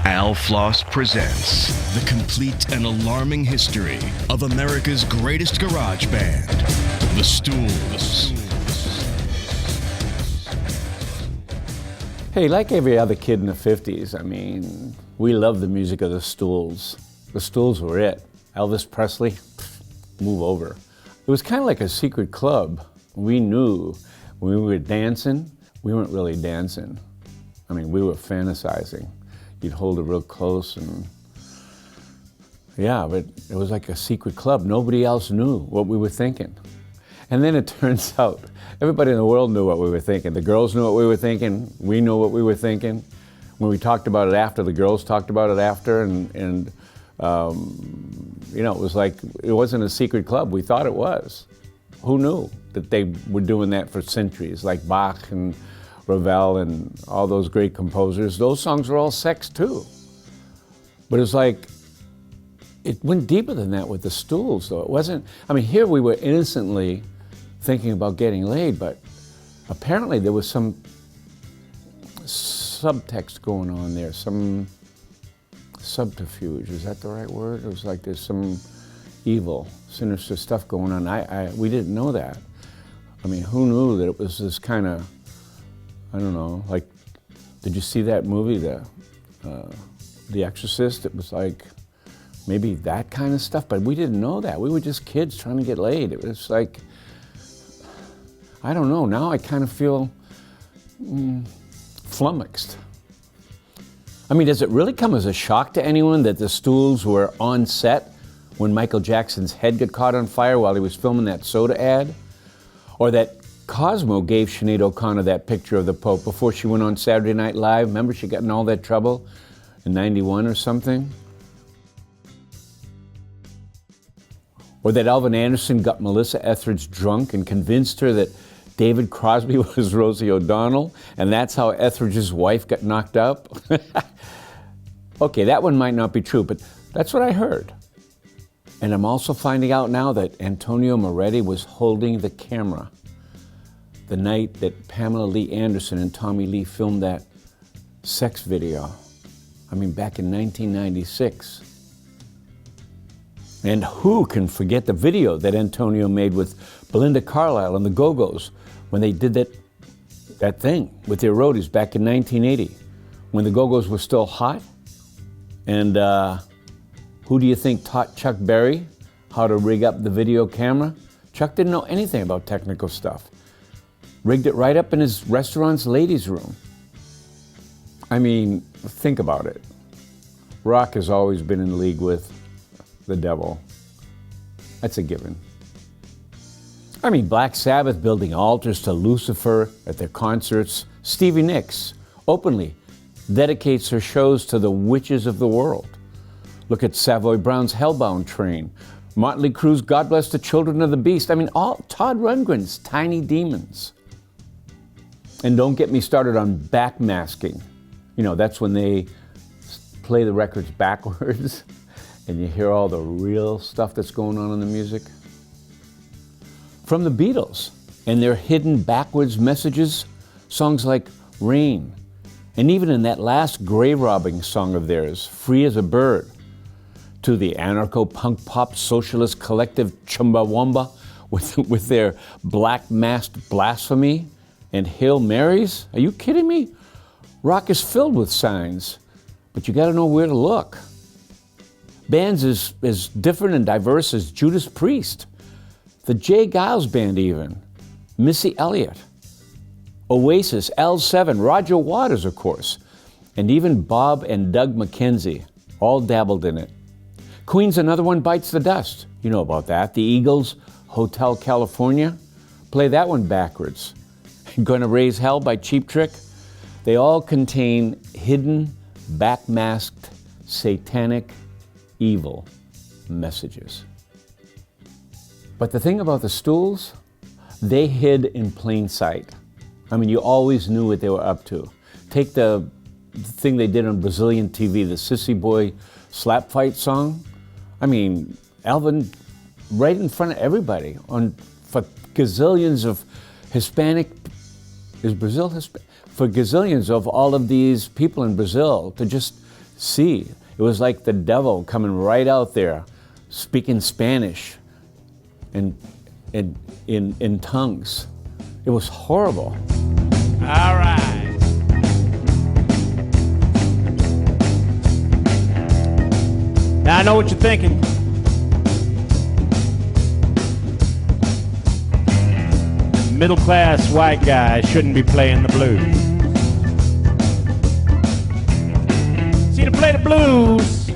Al Floss presents the complete and alarming history of America's greatest garage band, the Stools. Hey, like every other kid in the 50s, we loved the music of the Stools. The Stools were it. Elvis Presley, move over. It was kind of like a secret club. We knew when we were dancing, we weren't really dancing. We were fantasizing. You'd hold it real close and yeah, but it was like a secret club. Nobody else knew what we were thinking. And then it turns out everybody in the world knew what we were thinking. The girls knew what we were thinking. We knew what we were thinking. When we talked about it after, the girls talked about it after, and it was like, it wasn't a secret club. We thought it was. Who knew that they were doing that for centuries, like Bach and Ravel and all those great composers. Those songs were all sex too. But it was like, it went deeper than that with the Stools though. It wasn't, here we were innocently thinking about getting laid, but apparently there was some subtext going on there, some subterfuge, is that the right word? It was like there's some evil, sinister stuff going on. We didn't know that. Who knew that it was this kind of, I don't know, like, did you see that movie, The Exorcist? It was like, maybe that kind of stuff, but we didn't know that. We were just kids trying to get laid. It was like, I don't know, now I kind of feel flummoxed. Does it really come as a shock to anyone that the Stools were on set when Michael Jackson's head got caught on fire while he was filming that soda ad? Or that Cosmo gave Sinead O'Connor that picture of the Pope before she went on Saturday Night Live? Remember, she got in all that trouble in '91 or something? Or that Elvin Anderson got Melissa Etheridge drunk and convinced her that David Crosby was Rosie O'Donnell, and that's how Etheridge's wife got knocked up? Okay, that one might not be true, but that's what I heard. And I'm also finding out now that Antonio Moretti was holding the camera the night that Pamela Lee Anderson and Tommy Lee filmed that sex video. Back in 1996. And who can forget the video that Antonio made with Belinda Carlisle and the Go-Go's when they did that thing with their roadies back in 1980, when the Go-Go's were still hot? And who do you think taught Chuck Berry how to rig up the video camera? Chuck didn't know anything about technical stuff. Rigged it right up in his restaurant's ladies' room. Think about it. Rock has always been in league with the devil. That's a given. Black Sabbath building altars to Lucifer at their concerts. Stevie Nicks openly dedicates her shows to the witches of the world. Look at Savoy Brown's Hellbound Train. Motley Crue's God Bless the Children of the Beast. All Todd Rundgren's Tiny Demons. And don't get me started on backmasking. That's when they play the records backwards and you hear all the real stuff that's going on in the music. From the Beatles and their hidden backwards messages, songs like Rain, and even in that last grave robbing song of theirs, Free as a Bird, to the anarcho-punk pop socialist collective Chumbawamba with their black masked blasphemy and Hail Marys. Are you kidding me? Rock is filled with signs, but you gotta know where to look. Bands as different and diverse as Judas Priest, the Jay Giles Band even, Missy Elliott, Oasis, L7, Roger Waters, of course, and even Bob and Doug McKenzie all dabbled in it. Queen's Another One Bites the Dust. You know about that. The Eagles, Hotel California. Play that one backwards. Gonna Raise Hell by Cheap Trick. They all contain hidden, backmasked, satanic, evil messages. But the thing about the Stools, they hid in plain sight. You always knew what they were up to. Take the thing they did on Brazilian TV, the Sissy Boy slap fight song. Alvin, right in front of everybody, for gazillions of Hispanic is Brazil for gazillions of all of these people in Brazil to just see. It was like the devil coming right out there, speaking Spanish and in tongues. It was horrible. All right. Now I know what you're thinking. Middle-class white guy shouldn't be playing the blues. See, to play the blues,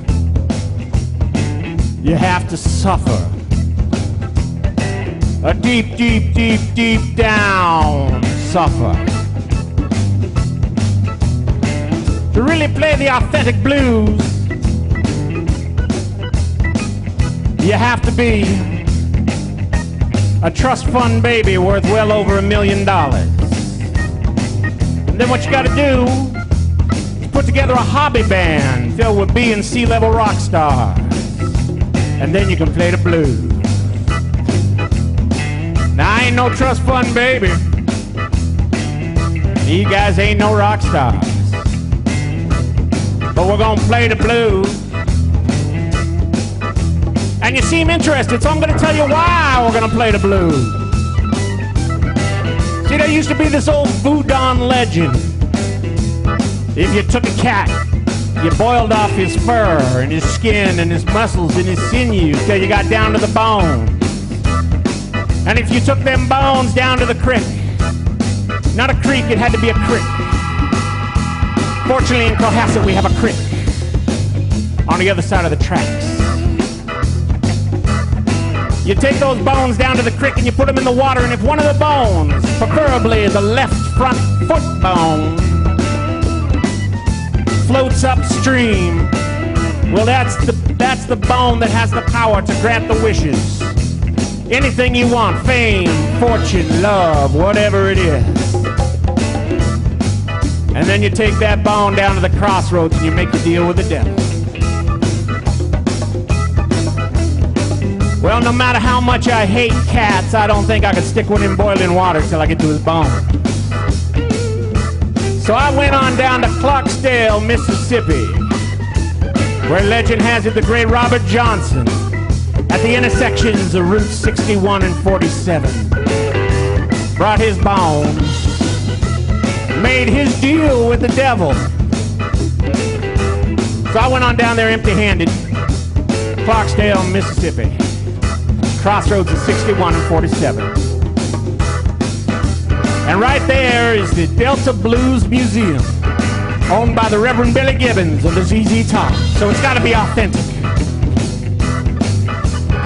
you have to suffer. A deep, deep, deep, deep down suffer. To really play the authentic blues, you have to be a trust fund baby worth well over $1 million. And then what you gotta do is put together a hobby band filled with B and C level rock stars. And then you can play the blues. Now I ain't no trust fund baby. You guys ain't no rock stars. But we're gonna play the blues. And you seem interested, so I'm going to tell you why we're going to play the blues. See, there used to be this old voodoo legend. If you took a cat, you boiled off his fur and his skin and his muscles and his sinews till you got down to the bone. And if you took them bones down to the creek, not a creek, it had to be a creek. Fortunately, in Cohasset, we have a creek on the other side of the tracks. You take those bones down to the creek and you put them in the water, and if one of the bones, preferably the left front foot bone, floats upstream, well, that's the bone that has the power to grant the wishes. Anything you want, fame, fortune, love, whatever it is. And then you take that bone down to the crossroads and you make a deal with the devil. Well, no matter how much I hate cats, I don't think I could stick one in boiling water till I get to his bone. So I went on down to Clarksdale, Mississippi, where legend has it the great Robert Johnson, at the intersections of Route 61 and 47, brought his bones, made his deal with the devil. So I went on down there empty-handed, Clarksdale, Mississippi. Crossroads of 61 and 47. And right there is the Delta Blues Museum, owned by the Reverend Billy Gibbons of the ZZ Top. So it's got to be authentic.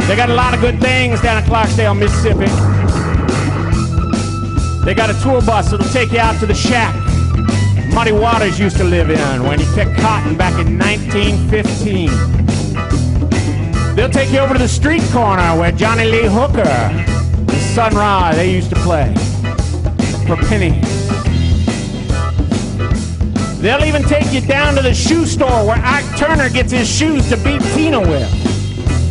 They got a lot of good things down in Clarksdale, Mississippi. They got a tour bus that'll take you out to the shack Muddy Waters used to live in when he picked cotton back in 1915. They'll take you over to the street corner where Johnny Lee Hooker and Sun Ra, they used to play for pennies. They'll even take you down to the shoe store where Ike Turner gets his shoes to beat Tina with.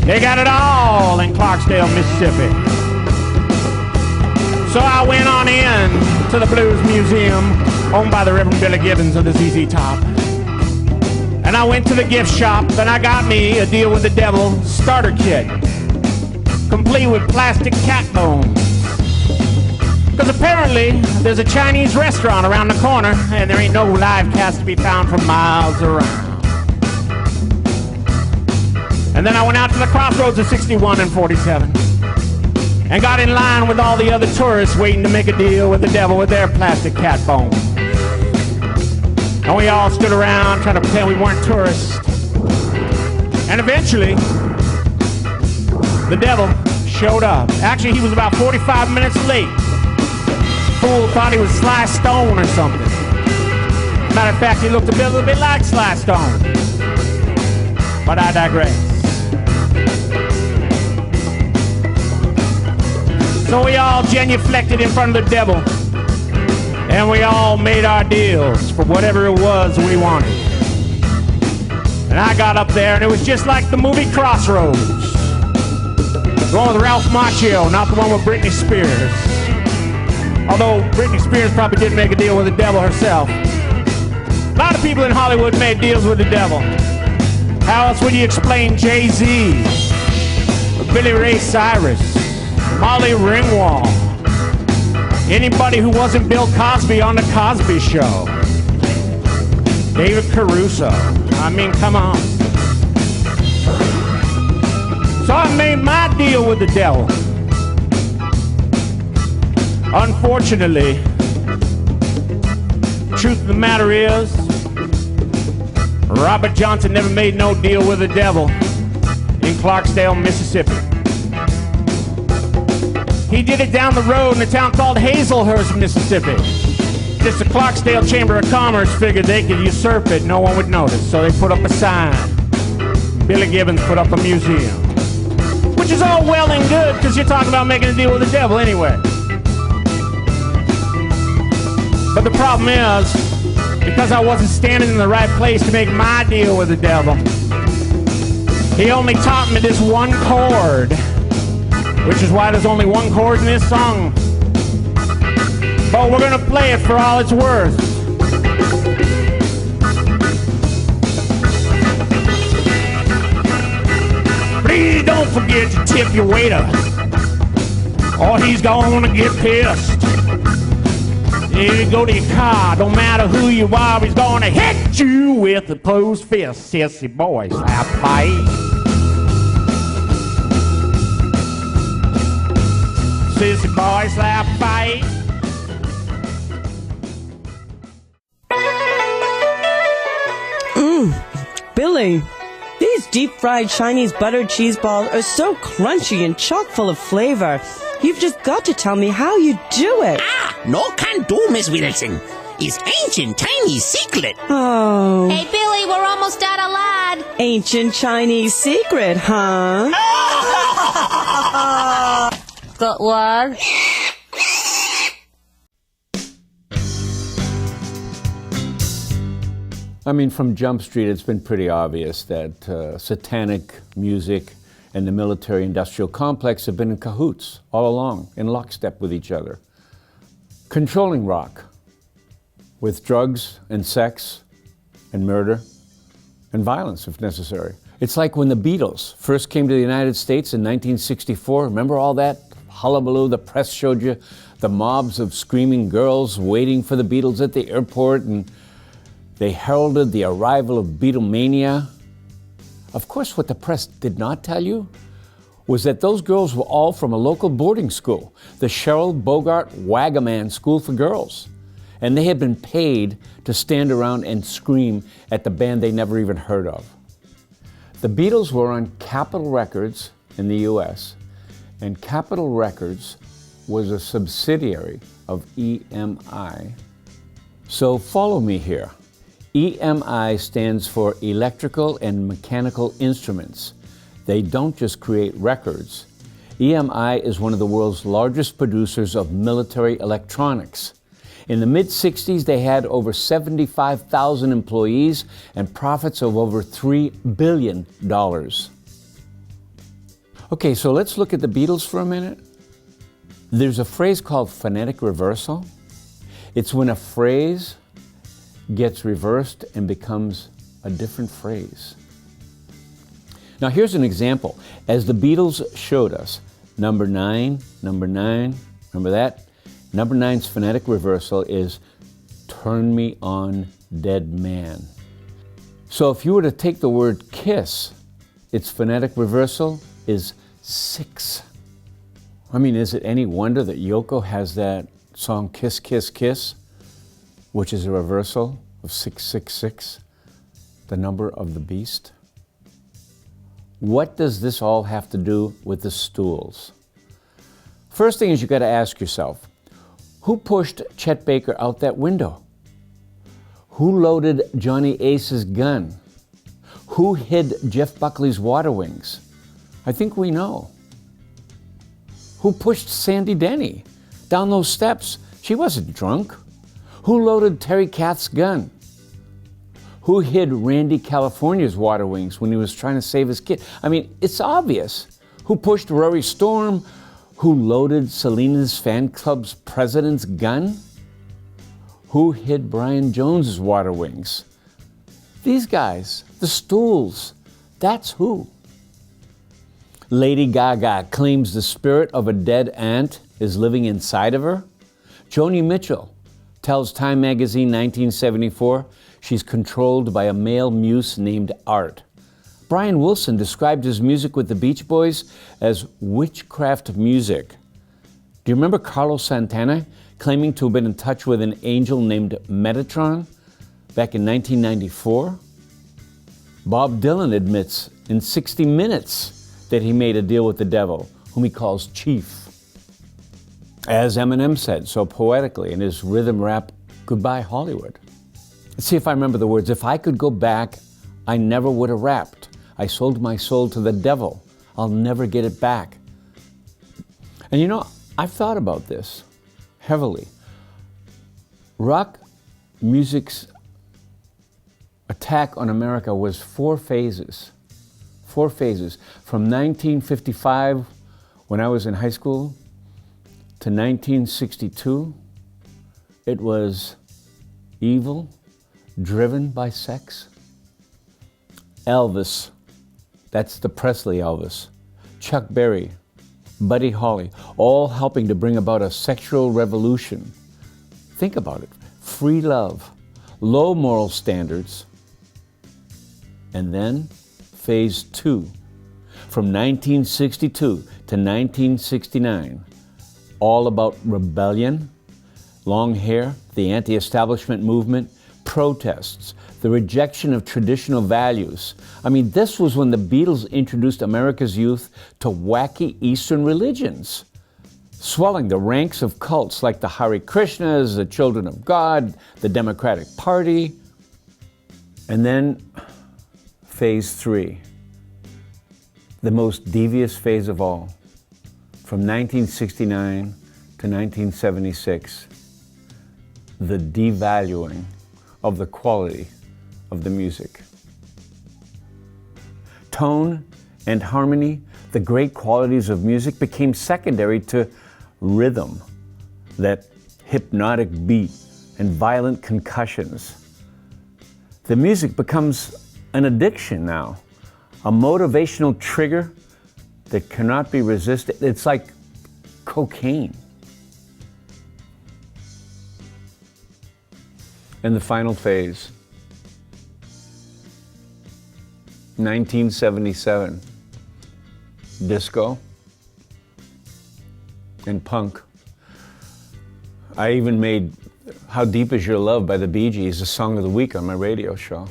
They got it all in Clarksdale, Mississippi. So I went on in to the Blues Museum, owned by the Reverend Billy Gibbons of the ZZ Top. And I went to the gift shop and I got me a deal with the devil starter kit, complete with plastic cat bones. Because apparently there's a Chinese restaurant around the corner and there ain't no live cats to be found for miles around. And then I went out to the crossroads of 61 and 47 and got in line with all the other tourists waiting to make a deal with the devil with their plastic cat bones. And we all stood around trying to pretend we weren't tourists. And eventually, the devil showed up. Actually, he was about 45 minutes late. Fool thought he was Sly Stone or something. Matter of fact, he looked a little bit like Sly Stone. But I digress. So we all genuflected in front of the devil. And we all made our deals for whatever it was we wanted. And I got up there and it was just like the movie Crossroads. The one with Ralph Macchio, not the one with Britney Spears. Although Britney Spears probably did make a deal with the devil herself. A lot of people in Hollywood made deals with the devil. How else would you explain Jay-Z, Billy Ray Cyrus, Molly Ringwald, anybody who wasn't Bill Cosby on The Cosby Show, David Caruso? I mean, come on. So I made my deal with the devil. Unfortunately, the truth of the matter is, Robert Johnson never made no deal with the devil in Clarksdale, Mississippi. He did it down the road in a town called Hazelhurst, Mississippi. Just the Clarksdale Chamber of Commerce figured they could usurp it, no one would notice, so they put up a sign. Billy Gibbons put up a museum. Which is all well and good, because you're talking about making a deal with the devil anyway. But the problem is, because I wasn't standing in the right place to make my deal with the devil, he only taught me this one chord, which is why there's only one chord in this song. But we're gonna play it for all it's worth. Please don't forget to tip your waiter, or he's gonna get pissed. If you go to your car, don't matter who you are, he's gonna hit you with a closed fist. Sissy boy, slap fight. Sissy boy, slap fight. Billy, these deep-fried Chinese buttered cheese balls are so crunchy and chock full of flavor. You've just got to tell me how you do it. No can do, Miss Wilson. It's ancient Chinese secret. Oh. Hey, Billy, we're almost out of line. Ancient Chinese secret, huh? Got what? I mean, from Jump Street, it's been pretty obvious that satanic music and the military-industrial complex have been in cahoots all along, in lockstep with each other. Controlling rock with drugs and sex and murder and violence, if necessary. It's like when the Beatles first came to the United States in 1964. Remember all that hullabaloo the press showed you? The mobs of screaming girls waiting for the Beatles at the airport, and they heralded the arrival of Beatlemania. Of course, what the press did not tell you was that those girls were all from a local boarding school, the Cheryl Bogart Wagaman School for Girls. And they had been paid to stand around and scream at the band they never even heard of. The Beatles were on Capitol Records in the US, and Capitol Records was a subsidiary of EMI. So follow me here. EMI stands for Electrical and Mechanical Instruments. They don't just create records. EMI is one of the world's largest producers of military electronics. In the mid-60s, they had over 75,000 employees and profits of over $3 billion. Okay, so let's look at the Beatles for a minute. There's a phrase called phonetic reversal. It's when a phrase gets reversed and becomes a different phrase. Now here's an example. As the Beatles showed us, number nine, remember that? Number 9's phonetic reversal is turn me on, dead man. So if you were to take the word kiss, its phonetic reversal is 6. I mean, is it any wonder that Yoko has that song Kiss, Kiss, Kiss, which is a reversal of 666, the number of the beast? What does this all have to do with the Stools? First thing is you got to ask yourself, who pushed Chet Baker out that window? Who loaded Johnny Ace's gun? Who hid Jeff Buckley's water wings? I think we know. Who pushed Sandy Denny down those steps? She wasn't drunk. Who loaded Terry Kath's gun? Who hid Randy California's water wings when he was trying to save his kid? I mean, it's obvious. Who pushed Rory Storm? Who loaded Selena's fan club's president's gun? Who hid Brian Jones's water wings? These guys, the Stools, that's who. Lady Gaga claims the spirit of a dead aunt is living inside of her. Joni Mitchell tells Time magazine 1974 she's controlled by a male muse named Art. Brian Wilson described his music with the Beach Boys as witchcraft music. Do you remember Carlos Santana claiming to have been in touch with an angel named Metatron back in 1994? Bob Dylan admits in 60 Minutes that he made a deal with the devil, whom he calls Chief. As Eminem said so poetically in his rhythm rap, Goodbye Hollywood. Let's see if I remember the words. If I could go back, I never would have rapped. I sold my soul to the devil. I'll never get it back. And you know, I've thought about this heavily. Rock music's attack on America was four phases. From 1955, when I was in high school, to 1962, it was evil, driven by sex. Elvis, that's the Presley Elvis. Chuck Berry, Buddy Holly, all helping to bring about a sexual revolution. Think about it. Free love, low moral standards, and then Phase 2, from 1962 to 1969, all about rebellion, long hair, the anti-establishment movement, protests, the rejection of traditional values. I mean, this was when the Beatles introduced America's youth to wacky Eastern religions, swelling the ranks of cults like the Hare Krishnas, the Children of God, the Democratic Party, and then Phase 3, the most devious phase of all, from 1969 to 1976, the devaluing of the quality of the music. Tone and harmony, the great qualities of music, became secondary to rhythm, that hypnotic beat and violent concussions. The music becomes an addiction now, a motivational trigger that cannot be resisted. It's like cocaine. And the final phase, 1977, disco and punk. I even made How Deep Is Your Love by the Bee Gees a song of the week on my radio show.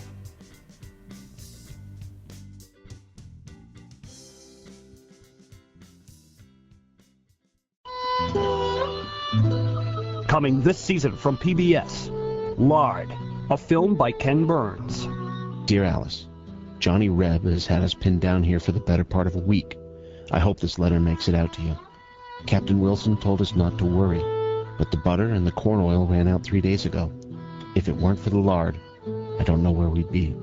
Coming this season from PBS, Lard, a film by Ken Burns. Dear Alice, Johnny Reb has had us pinned down here for the better part of a week. I hope this letter makes it out to you. Captain Wilson told us not to worry, but the butter and the corn oil ran out 3 days ago. If it weren't for the lard, I don't know where we'd be.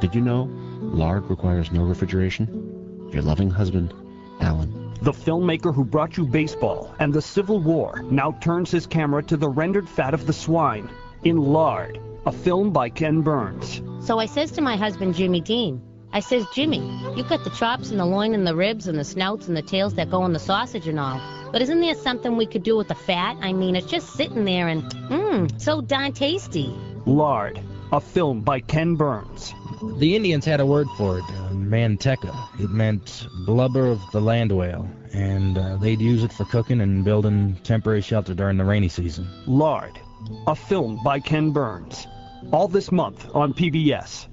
Did you know lard requires no refrigeration? Your loving husband, Alan. The filmmaker who brought you baseball and the Civil War now turns his camera to the rendered fat of the swine in Lard, a film by Ken Burns. So I says to my husband, Jimmy Dean, I says, Jimmy, you got the chops and the loin and the ribs and the snouts and the tails that go in the sausage and all. But isn't there something we could do with the fat? I mean, it's just sitting there and, so darn tasty. Lard, a film by Ken Burns. The Indians had a word for it, manteca. It meant blubber of the land whale, and they'd use it for cooking and building temporary shelter during the rainy season. Lard, a film by Ken Burns. All this month on PBS.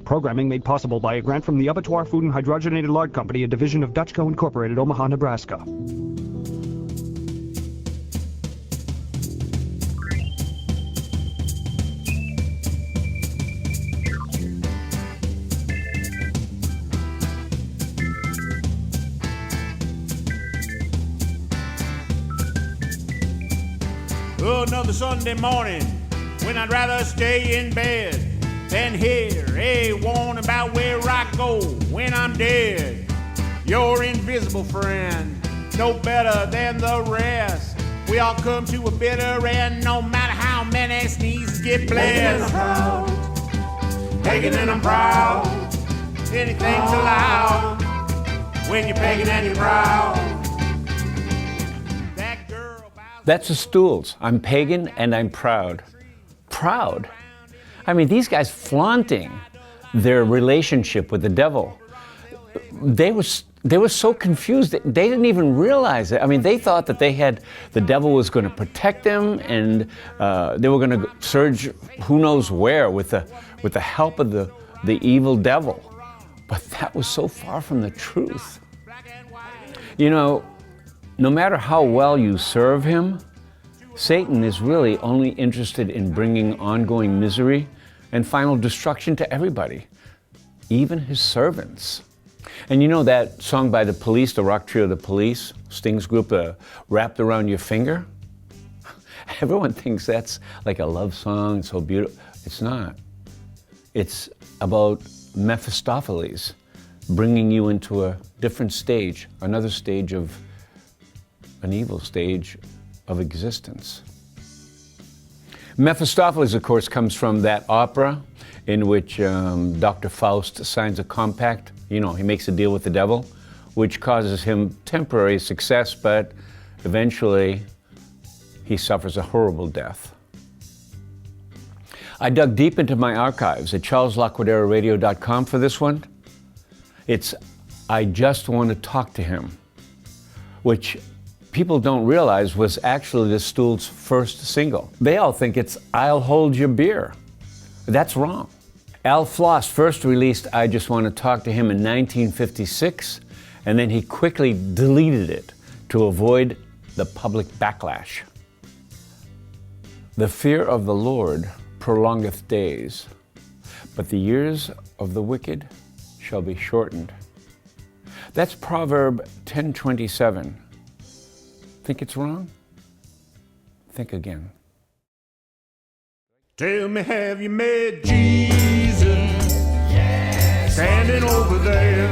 Programming made possible by a grant from the Abattoir Food and Hydrogenated Lard Company, a division of Dutchco Incorporated, Omaha, Nebraska. Oh, another Sunday morning when I'd rather stay in bed than hear a warning about where I go when I'm dead. Your invisible friend no better than the rest. We all come to a bitter end, no matter how many sneezes get blessed. Pagan and I'm proud, anything's allowed when you're pagan and you're proud. That's the Stools. I'm pagan and I'm proud. Proud? I mean, these guys flaunting their relationship with the devil. They were so confused. They didn't even realize it. I mean, they thought that the devil was going to protect them, and they were going to surge who knows where with the help of the evil devil. But that was so far from the truth. You know, no matter how well you serve him, Satan is really only interested in bringing ongoing misery and final destruction to everybody, even his servants. And you know that song by the Police, the rock trio The Police, Sting's group, Wrapped Around Your Finger? Everyone thinks that's like a love song, so beautiful. It's not. It's about Mephistopheles bringing you into a different stage, another stage of an evil stage of existence. Mephistopheles, of course, comes from that opera in which Dr. Faust signs a compact. You know, he makes a deal with the devil, which causes him temporary success, but eventually he suffers a horrible death. I dug deep into my archives at charleslaquidara.radio.com for this one. It's I Just Want to Talk to Him, which people don't realize was actually the Stools' first single. They all think it's I'll Hold Your Beer. That's wrong. Al Floss first released I Just Want to Talk to Him in 1956, and then he quickly deleted it to avoid the public backlash. The fear of the Lord prolongeth days, but the years of the wicked shall be shortened. That's Proverb 10:27. Think it's wrong? Think again. Tell me, have you met Jesus? Standing over there.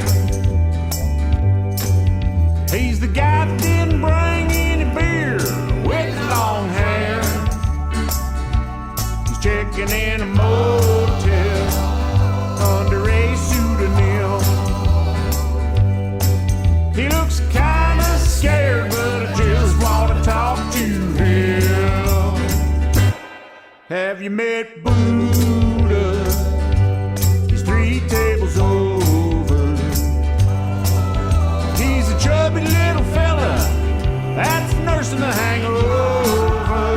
He's the guy that didn't bring any beer with the long hair. He's checking in a motel under a pseudonym. He looks kinda scared, but I just want to talk to him. Have you met Buddha? He's 3 tables over. He's a chubby little fella that's nursing the hangover.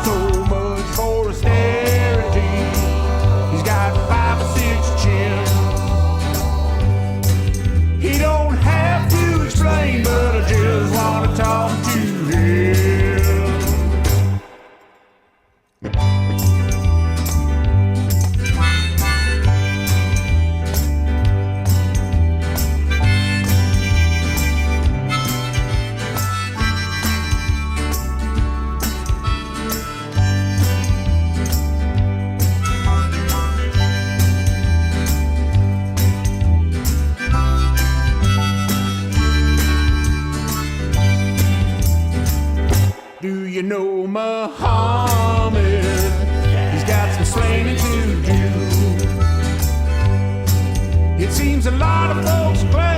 So much for austerity. He's got 5 or 6 chins. He don't have to explain, but I just want to talk to him. Do you know Muhammad? He's got some explaining to do. It seems a lot of folks claim